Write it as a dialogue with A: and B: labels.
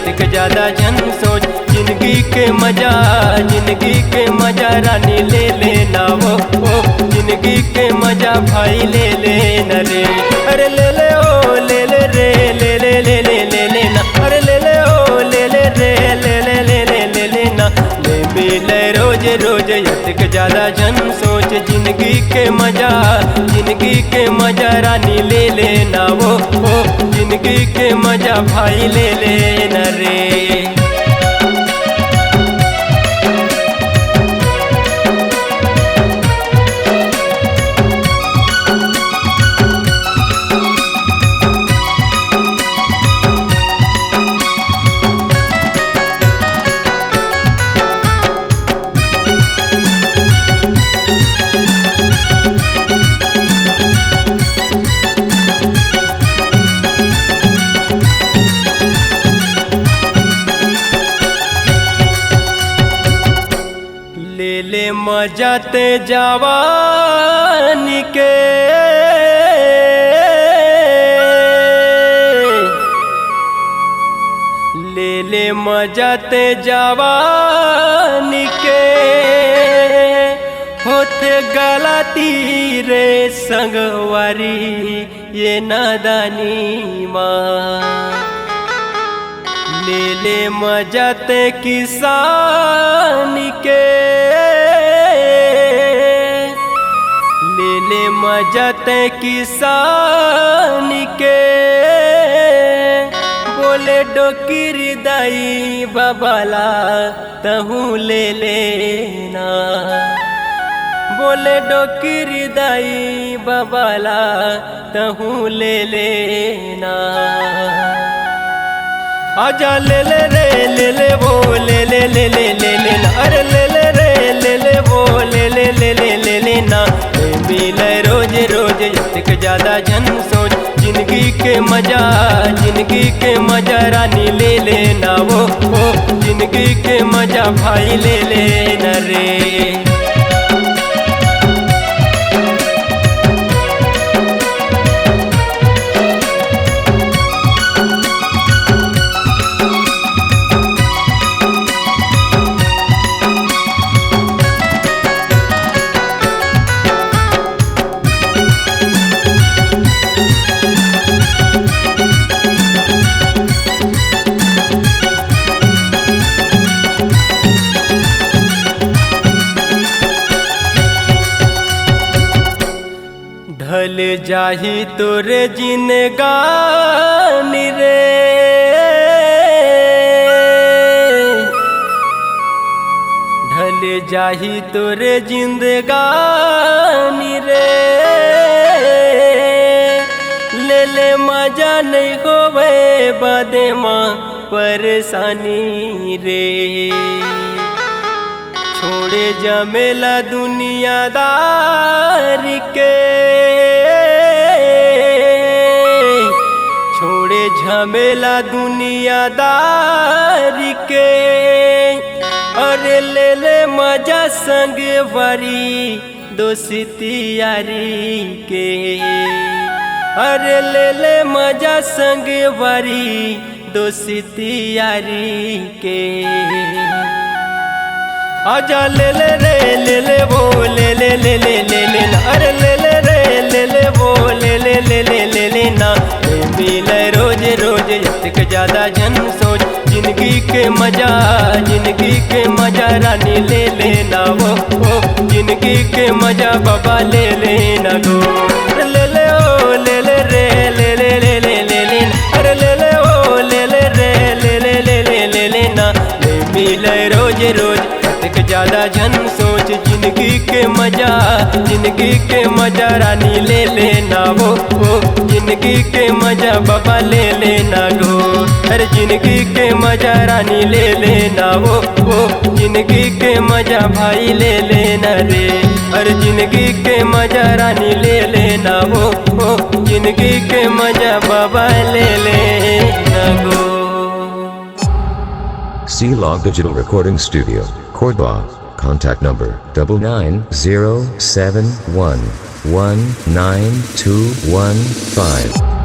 A: यतिक ज्यादा जन सोच। जिंदगी के मजा रानी ले लेना वो जिंदगी के मजा भाई ले लेना रे। अरे ले ले ओ ले ले रे ले ले ले ले ले लेना। अरे ले ले ओ ले ले रे ले ले ले ले ले लेना। ले मिले रोज रोज यतिक ज्यादा जन सोच। जिंदगी के मजा रानी ले लेना वो जिंदगी के मजा भाई ले लेना रे। ले मजा ते जवानी के ले मजा ते जवानी के। होते गलती रे संगवारी ये नादानी माँ। ले मजा ते किसान के ले मजा ते किसान के। बोले डोकिरी दाई बाबाला तहूँ ले लेना। बोले डोकिरी दाई बाबाला तहूँ ले लेना। आजा ले ले रे ले ले वो ले ले ले ले ले लेना। अरे ले ले रे ले ले वो ले ले ले ले ले लेना। मिले रोज रोज यतिक ज्यादा जन सोच। जिंदगी के मजा रानी ले लेना वो जिंदगी के मजा भाई ले लेना रे। ढल जाही तोरे जिनगानी रे। ढल जाही तोरे जिंदगानी रे। ले ले मजा नहीं होवे बदे माँ परेशानी रे। छोड़े जमेला दुनियादार के छोड़े झमेला दुनियादार के। अरे ले ले मजा संग वारी दोस्ती यारी के। अरे ले ले मजा संग वारी दोस्ती यारी के। आजा ले ले रे ले ले वो ले ले ले ले ले लेना। अरे ले ले रे ले ले वो ले ले ले ले ले लेना। मिले रोज रोज यतिक ज्यादा जन सोच। जिंदगी के मजा रानी ले लेना वो जिंदगी के मजा बाबा ले लेना गो। ले ले ओ ले ले रे ले ले ले ले ले लेना। अरे ले ले ओ ले ले रे ले ले ले ले ले लेना। मिले रोज रोज ज्यादा जन सोच। जिंदगी के मजा रानी ले लेना वो जिंदगी के मजा बाबा ले लेना गो। अरे जिंदगी के मजा रानी ले लेना वो जिंदगी के मजा भाई ले लेना रे। अरे जिंदगी के मजा रानी ले लेना वो जिंदगी के मजा बाबा ले लेना गो।
B: C-Log Digital Recording Studio, Cordoba. Contact number 99071192115.